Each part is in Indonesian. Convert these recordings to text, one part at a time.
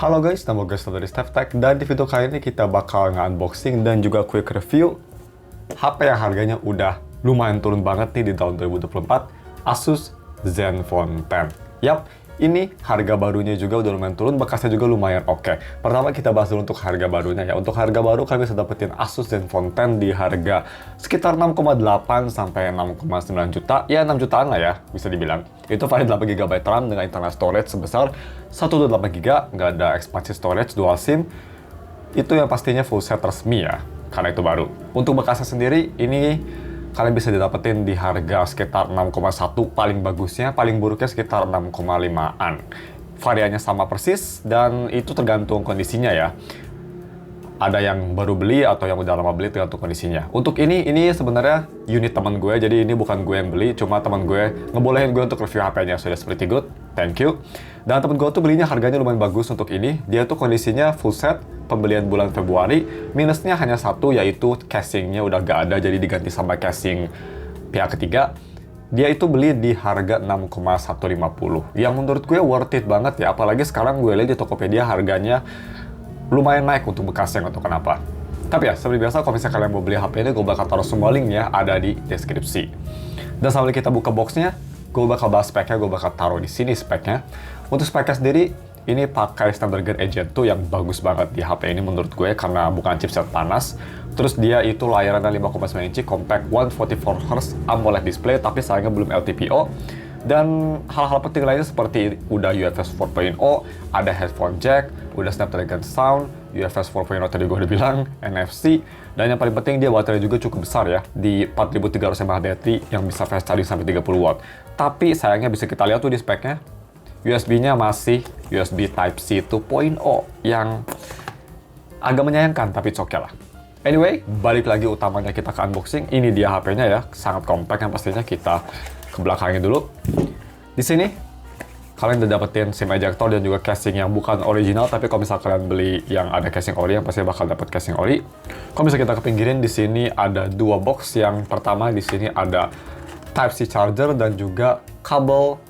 Halo guys, nama gue Steve dari StephTech, dan di video kali ini kita bakal nge-unboxing dan juga quick review HP yang harganya udah lumayan turun banget nih di tahun 2024, Asus Zenfone 10. Yap, ini harga barunya juga udah lumayan turun, bekasnya juga lumayan oke. Pertama kita bahas dulu untuk harga barunya ya. Untuk harga baru kalian bisa dapetin Asus Zenfone 10 di harga sekitar 6,8 sampai 6,9 juta. Ya 6 jutaan lah ya, bisa dibilang. Itu varian 8GB RAM dengan internal storage sebesar 128GB, nggak ada ekspansi storage, dual SIM. Itu yang pastinya full set resmi ya, karena itu baru. Untuk bekasnya sendiri, ini kalian bisa didapetin di harga sekitar 6,1 paling bagusnya, paling buruknya sekitar 6,5an. Variannya sama persis, dan itu tergantung kondisinya ya. Ada yang baru beli atau yang udah lama beli tergantung kondisinya. Untuk ini sebenarnya unit teman gue, jadi ini bukan gue yang beli, cuma teman gue ngebolehin gue untuk review HP-nya, sudah pretty good, thank you. Dan temen gue tuh belinya harganya lumayan bagus untuk ini, dia tuh kondisinya full set, pembelian bulan Februari, minusnya hanya satu, yaitu casingnya udah gak ada, jadi diganti sama casing pihak ketiga. Dia itu beli di harga 6,150, yang menurut gue worth it banget ya, apalagi sekarang gue lihat di Tokopedia harganya lumayan naik untuk bekasnya, nggak tahu kenapa. Tapi ya, seperti biasa, kalau misalnya kalian mau beli HP ini, gue bakal taruh semua linknya ada di deskripsi. Dan sambil kita buka boxnya, gue bakal bahas speknya, gue bakal taruh di sini speknya. Untuk speknya sendiri, ini pakai Snapdragon 8 Gen 2 yang bagus banget di HP ini menurut gue, karena bukan chipset panas. Terus dia itu layarannya 5,9 inci, compact 144Hz AMOLED display, tapi sayangnya belum LTPO. Dan hal-hal penting lainnya seperti udah UFS 4.0, ada headphone jack, udah Snapdragon Sound, UFS 4.0 tadi gue udah bilang, NFC, dan yang paling penting dia baterai juga cukup besar ya, di 4300 mAh baterai yang bisa fast charging sampai 30 watt. Tapi sayangnya bisa kita lihat tuh di speknya, USB-nya masih USB Type-C 2.0 yang agak menyayangkan, tapi it's okay lah. Anyway, balik lagi utamanya kita ke unboxing. Ini dia HP-nya ya, sangat compact, yang pastinya kita ke belakangnya dulu. Di sini kalian udah dapetin SIM ejector dan juga casing yang bukan original, tapi kalau misalnya kalian beli yang ada casing ori, yang pasti bakal dapet casing ori. Kalau misalnya kita kepinggirin, di sini ada dua box. Yang pertama di sini ada Type-C charger dan juga kabel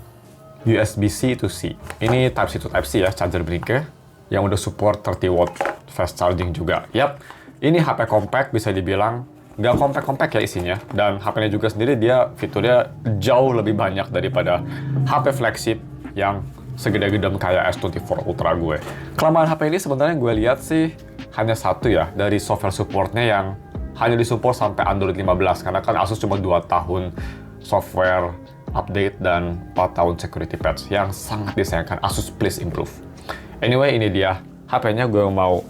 USB-C to C. Ini Type-C to Type-C ya, charger blinknya, yang udah support 30 watt fast charging juga. Yap, ini HP compact, bisa dibilang nggak compact-compact ya isinya. Dan HP-nya juga sendiri, dia fiturnya jauh lebih banyak daripada HP flagship yang segede gedem kayak S24 Ultra gue. Kelemahan HP ini sebenarnya gue lihat sih hanya satu ya, dari software supportnya yang hanya disupport sampai Android 15, karena kan Asus cuma 2 tahun software update dan 4 tahun security patch, yang sangat disayangkan. Asus, please improve. Anyway, ini dia HP-nya, gue mau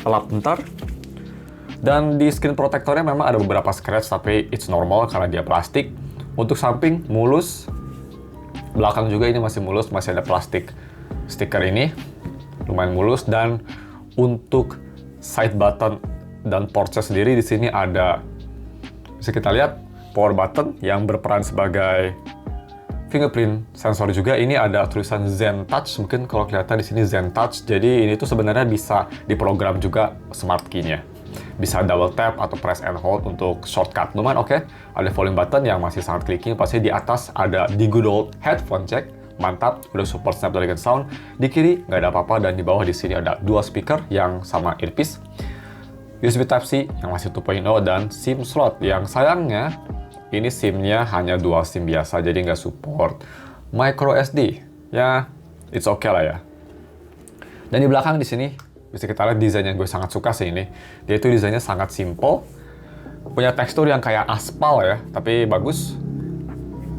lap bentar. Dan di screen protectornya memang ada beberapa scratch, tapi it's normal karena dia plastik. Untuk samping mulus, belakang juga ini masih mulus, masih ada plastik stiker ini, lumayan mulus. Dan untuk side button dan portnya sendiri, di sini ada, bisa kita lihat, power button yang berperan sebagai fingerprint sensor juga. Ini ada tulisan Zen Touch, mungkin kalau kelihatan di sini Zen Touch. Jadi ini tuh sebenarnya bisa diprogram juga smart key-nya. Bisa double tap atau press and hold untuk shortcut. Lumayan oke. Ada volume button yang masih sangat clicking. Pasti di atas ada the good old headphone jack. Mantap, udah support Snapdragon Sound. Di kiri nggak ada apa-apa, dan di bawah di sini ada dua speaker yang sama earpiece. USB Type-C yang masih 2.0 dan SIM slot yang sayangnya ini SIM-nya hanya dual SIM biasa, jadi nggak support micro SD. Ya, it's okay lah ya. Dan di belakang di sini bisa kita lihat desain yang gue sangat suka sih ini. Dia itu desainnya sangat simple, punya tekstur yang kayak aspal ya, tapi bagus.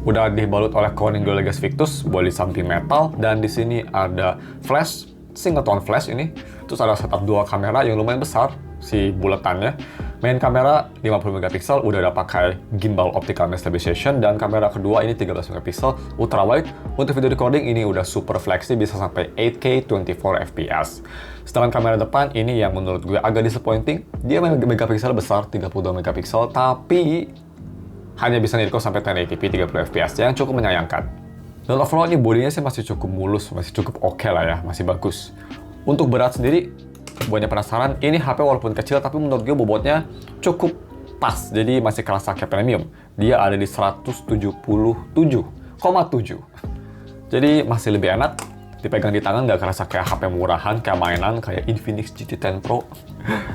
Udah dibalut oleh Corning Gorilla Glass Victus, body samping metal, dan di sini ada flash, single tone flash ini. Terus ada setup dual kamera yang lumayan besar, si buletannya. Main kamera 50 megapiksel, udah ada pakai gimbal optical stabilization, dan kamera kedua ini 13 megapiksel ultra wide. Untuk video recording ini udah super flexi, bisa sampai 8K 24 fps. Sedangkan kamera depan ini yang menurut gue agak disappointing. Dia megapiksel besar 32 megapiksel, tapi hanya bisa nirko sampai 1080p 30 fps, yang cukup menyayangkan. Dan overall ini bodinya sih masih cukup mulus, masih cukup oke lah ya, masih bagus. Untuk berat sendiri, buatnya penasaran, ini HP walaupun kecil, tapi menurut gue bobotnya cukup pas, jadi masih kerasa kayak premium. Dia ada di 177,7. Jadi masih lebih enak. Dipegang di tangan nggak kerasa kayak HP murahan, kayak mainan, kayak Infinix GT10 Pro.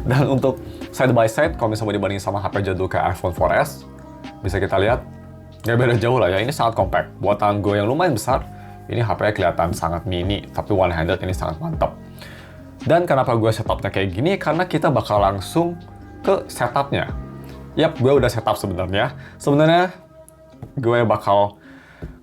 Dan untuk side by side, kalau misalnya dibandingin sama HP jadul kayak iPhone 4S, bisa kita lihat, nggak beda jauh lah ya, ini sangat compact. Buat tangan gue yang lumayan besar, ini HP-nya kelihatan sangat mini, tapi one-handed ini sangat mantap. Dan kenapa gue setupnya kayak gini? Karena kita bakal langsung ke setupnya. Yap, gue udah setup sebenarnya. Sebenarnya gue bakal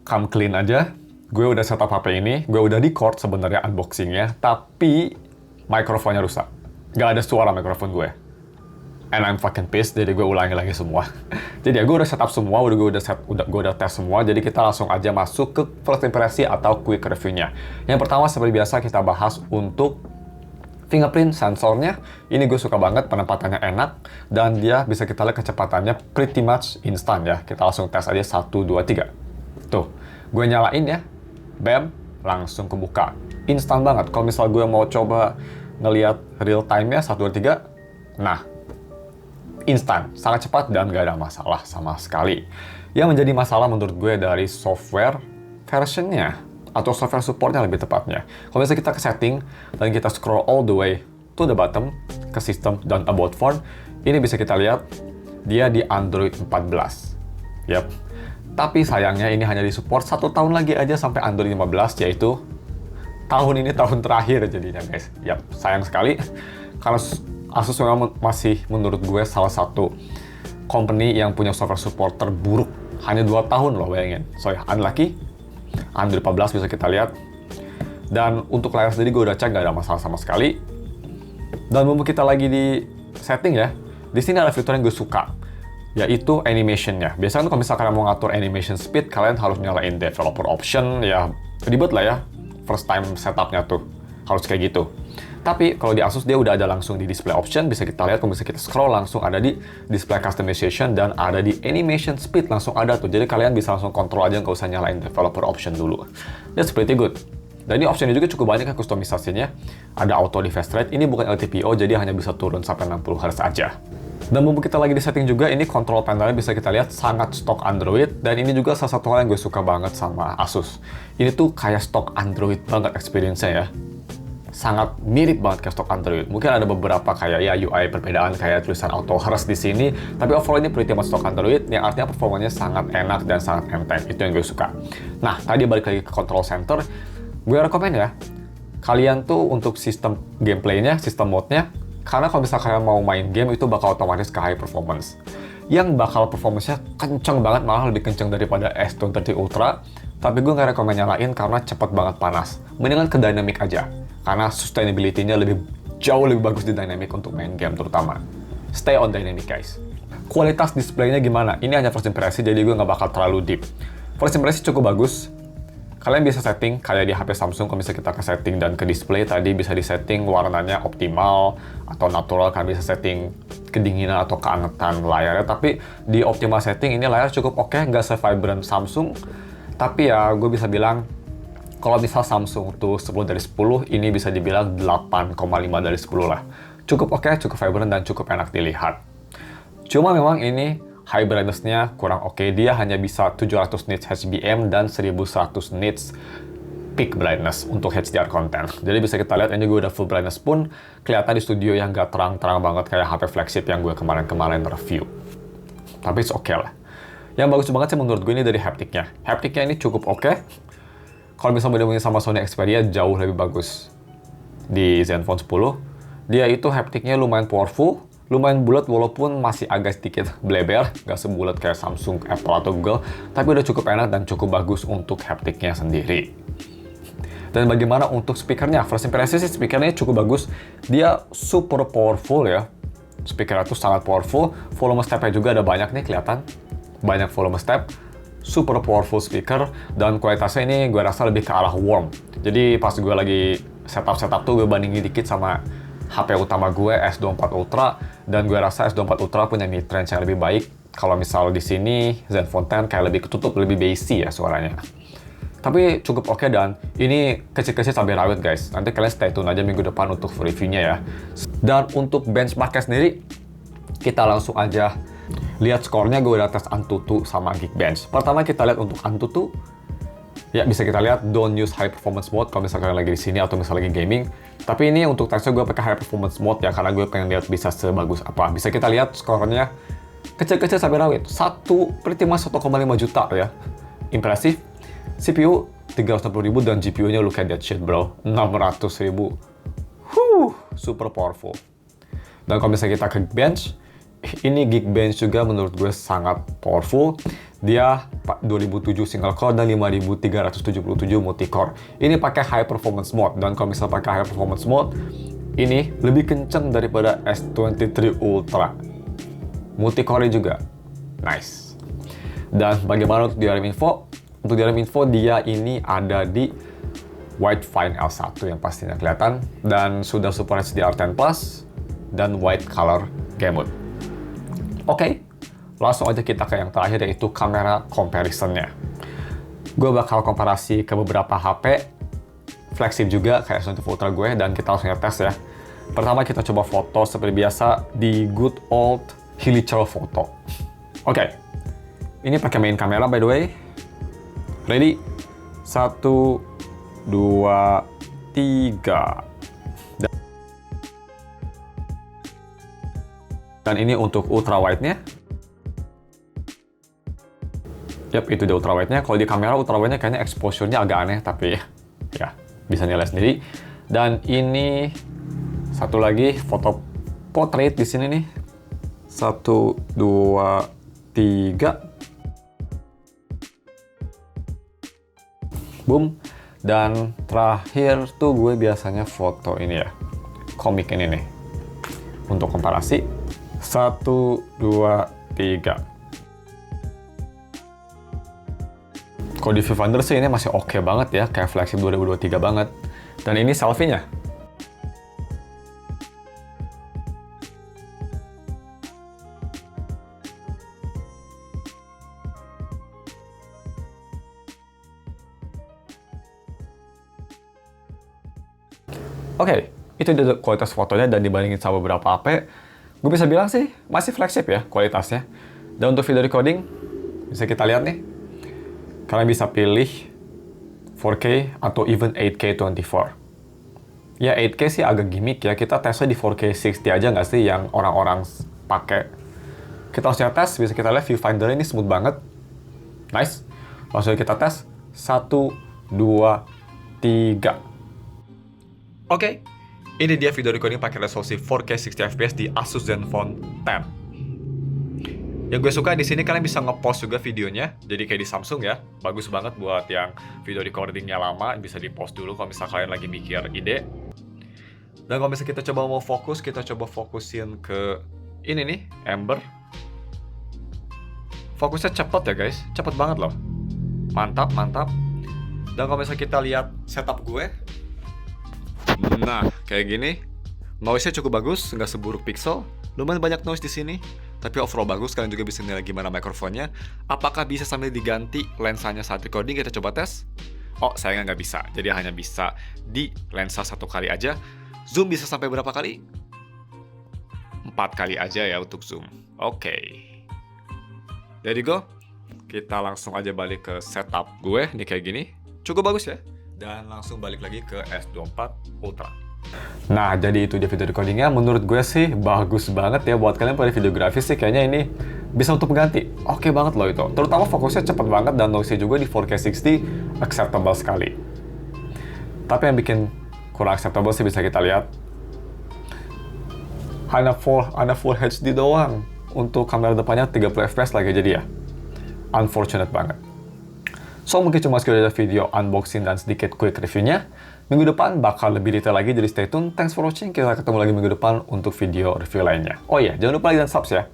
come clean aja. Gue udah setup HP ini, gue udah record sebenarnya unboxingnya, tapi mikrofonnya rusak. Gak ada suara mikrofon gue. And I'm fucking pissed, jadi gue ulangi lagi semua. Jadi ya gue udah setup semua, gue udah tes semua, jadi kita langsung aja masuk ke first impresi atau quick review-nya. Yang pertama seperti biasa kita bahas untuk fingerprint sensornya. Ini gue suka banget, penempatannya enak, dan dia bisa kita lihat kecepatannya pretty much instan ya. Kita langsung tes aja 1, 2, 3. Tuh, gue nyalain ya. Bam, langsung kebuka. Instan banget. Kalau misal gue mau coba ngelihat real time-nya 1, 2, 3, nah, instan, sangat cepat dan gak ada masalah sama sekali. Yang menjadi masalah menurut gue dari software version-nya, atau software support-nya lebih tepatnya. Kalau misalnya kita ke setting, dan kita scroll all the way to the bottom, ke system dan about phone, ini bisa kita lihat, dia di Android 14. Yap. Tapi sayangnya ini hanya disupport 1 tahun lagi aja sampai Android 15, yaitu tahun ini tahun terakhir jadinya guys. Yap, sayang sekali. Karena Asus memang masih menurut gue salah satu company yang punya software support terburuk. Hanya 2 tahun loh, bayangin. So ya, unlucky. Android 14 bisa kita lihat. Dan untuk layar sendiri gue udah cek, gak ada masalah sama sekali. Dan mumpung kita lagi di setting ya, di sini ada fitur yang gue suka, yaitu animation-nya. Biasanya kalau misalkan kalian mau ngatur animation speed, kalian harus nyalain developer option, ya ribet lah ya, first time setup-nya tuh, harus kayak gitu. Tapi kalau di Asus dia udah ada langsung di display option, bisa kita lihat, kalau bisa kita scroll langsung ada di display customization, dan ada di animation speed langsung ada tuh. Jadi kalian bisa langsung kontrol aja, nggak usah nyalain developer option dulu. That's pretty good. Dan ini optionnya juga cukup banyak kan kustomisasinya. Ada auto refresh rate, ini bukan LTPO, jadi hanya bisa turun sampai 60 Hz aja. Dan mumpung kita lagi di setting juga, ini control panelnya bisa kita lihat sangat stok Android, dan ini juga salah satu hal yang gue suka banget sama Asus. Ini tuh kayak stok Android banget experience-nya ya. Sangat mirip banget kayak stok Android. Mungkin ada beberapa kayak ya UI perbedaan kayak tulisan auto harus di sini, tapi overall ini pretty much stok Android, yang artinya performanya sangat enak dan sangat enteng. Itu yang gue suka. Nah, tadi balik lagi ke control center, gue rekomen ya, kalian tuh untuk sistem gameplaynya, sistem mode-nya, karena kalau misalnya kalian mau main game itu bakal otomatis ke high performance. Yang bakal performance-nya kenceng banget, malah lebih kenceng daripada S23 Ultra. Tapi gue nggak rekomen nyalain karena cepet banget panas. Mendingan ke dynamic aja, karena sustainability-nya jauh lebih bagus di dynamic untuk main game terutama. Stay on dynamic guys. Kualitas displaynya gimana? Ini hanya first impresi, jadi gue nggak bakal terlalu deep. First impresi cukup bagus. Kalian bisa setting kayak di HP Samsung, kalau misalnya kita ke setting dan ke display tadi bisa disetting warnanya optimal atau natural, kan bisa setting kedinginan atau keangetan layarnya. Tapi di optimal setting ini layar cukup oke, nggak se-vibrant Samsung. Tapi ya gue bisa bilang kalau misal Samsung tuh 10 dari 10, ini bisa dibilang 8,5 dari 10 lah. Cukup oke, cukup vibrant dan cukup enak dilihat. Cuma memang ini high brightness-nya kurang oke. Dia hanya bisa 700 nits HBM dan 1100 nits peak brightness untuk HDR content. Jadi bisa kita lihat ini gue udah full brightness pun kelihatan di studio yang gak terang-terang banget kayak HP flagship yang gue kemarin-kemarin review. Tapi it's oke lah. Yang bagus banget sih menurut gue ini dari haptiknya. Haptiknya ini cukup oke. Kalau misalnya bandingin sama Sony Xperia jauh lebih bagus. Di Zenfone 10, dia itu haptiknya lumayan powerful, lumayan bulat walaupun masih agak sedikit bleber, nggak sebulat kayak Samsung, Apple, atau Google, tapi udah cukup enak dan cukup bagus untuk haptiknya sendiri. Dan bagaimana untuk speakernya? First impression sih speakernya cukup bagus, dia super powerful ya. Speakernya tuh sangat powerful, volume step-nya juga ada banyak nih kelihatan, banyak volume step, super powerful speaker, dan kualitasnya ini gue rasa lebih ke arah warm. Jadi pas gue lagi setup tuh gue bandingin dikit sama HP utama gue S24 Ultra, dan gue rasa S24 Ultra punya mid-range yang lebih baik. Kalau misal di sini Zenfone 10 kayak lebih ketutup, lebih bassy ya suaranya. Tapi cukup oke, dan ini kecil-kecil sampai rawit guys. Nanti kalian stay tune aja minggu depan untuk reviewnya ya. Dan untuk benchmarknya sendiri, kita langsung aja lihat skornya. Gue udah tes Antutu sama Geekbench. Pertama kita lihat untuk Antutu, Ya, bisa kita lihat don't use high performance mode kalau misalkan lagi di sini atau misalnya lagi gaming. Tapi ini untuk tesnya gue pakai high performance mode ya, karena gue pengen lihat bisa sebagus apa. Bisa kita lihat skornya kecil-kecil sampai rawit. Pretty much 1,5 juta ya. Impresif. CPU 360.000 dan GPU-nya look at that shit bro. 600.000. Super powerful. Dan kalau misalnya kita ke Geekbench, ini Geekbench juga menurut gue sangat powerful. Dia 2007 single core dan 5377 multi-core. Ini pakai high performance mode, dan kalau misalnya pakai high performance mode, ini lebih kenceng daripada S23 Ultra. Multi-core juga. Nice. Dan bagaimana untuk DRM info? Untuk DRM info, dia ini ada di White Fine L1 yang pastinya kelihatan, dan sudah support HDR10+, dan white color game mode. Oke, langsung aja kita ke yang terakhir, yaitu kamera comparison-nya. Gue bakal komparasi ke beberapa HP, flagship juga kayak S24 Ultra gue, dan kita langsung tes ya. Pertama kita coba foto seperti biasa di good old Hilichurl Photo. Oke, ini pakai main kamera by the way. Ready? 1, 2, 3. Dan ini untuk ultra wide-nya. Yap, itu dia ultra wide-nya. Kalau di kamera ultra wide-nya kayaknya exposure-nya agak aneh, tapi ya bisa nilai sendiri. Dan ini satu lagi foto portrait di sini nih. 1, 2, 3. Boom. Dan terakhir tuh gue biasanya foto ini ya, komik ini nih. Untuk komparasi, 1, 2, 3. Kalau di Viewfinder sih ini masih oke banget ya, kayak flagship 2023 banget. Dan ini selfie-nya. Oke, itu dia kualitas fotonya, dan dibandingin sama beberapa HP, gue bisa bilang sih masih flagship ya kualitasnya. Dan untuk video recording, bisa kita lihat nih, kalian bisa pilih 4K atau even 8K 24. Ya 8K sih agak gimmick ya, kita tesnya di 4K 60 aja nggak sih yang orang-orang pakai. Kita langsung tes, bisa kita lihat viewfinder ini smooth banget. Nice. Langsung kita tes, 1, 2, 3. Oke, ini dia video recording pakai resolusi 4K 60fps di Asus Zenfone 10. Yang gue suka di sini kalian bisa nge-pause juga videonya, jadi kayak di Samsung ya. Bagus banget buat yang video recordingnya lama, bisa di-pause dulu kalau misalnya kalian lagi mikir ide. Dan kalau misalnya kita coba mau fokus, kita coba fokusin ke ini nih, Ember. Fokusnya cepet ya guys, cepet banget loh. Mantap, mantap. Dan kalau misalnya kita lihat setup gue, nah, kayak gini. Noise-nya cukup bagus, nggak seburuk Pixel. Lumayan banyak noise di sini, tapi overall bagus. Kalian juga bisa nilai gimana mikrofonnya. Apakah bisa sambil diganti lensanya saat recording? Kita coba tes. Oh, sayangnya nggak bisa. Jadi hanya bisa di lensa 1 kali aja. Zoom bisa sampai berapa kali? 4 kali aja ya untuk zoom. Oke. There you go. Kita langsung aja balik ke setup gue. Nih kayak gini. Cukup bagus ya. Dan langsung balik lagi ke S24 Ultra. Nah, jadi itu dia video recordingnya. Menurut gue sih bagus banget ya. Buat kalian pada videografi sih kayaknya ini bisa untuk mengganti. Oke banget loh itu. Terutama fokusnya cepet banget, dan noise-nya juga di 4K 60 acceptable sekali. Tapi yang bikin kurang acceptable sih bisa kita lihat, hanya full HD doang. Untuk kamera depannya 30 fps lagi, jadi ya unfortunate banget. So, mungkin cuma sekedar video unboxing dan sedikit quick reviewnya. Minggu depan bakal lebih detail lagi, jadi stay tune. Thanks for watching. Kita ketemu lagi minggu depan untuk video review lainnya. Oh iya, jangan lupa like dan subscribe ya.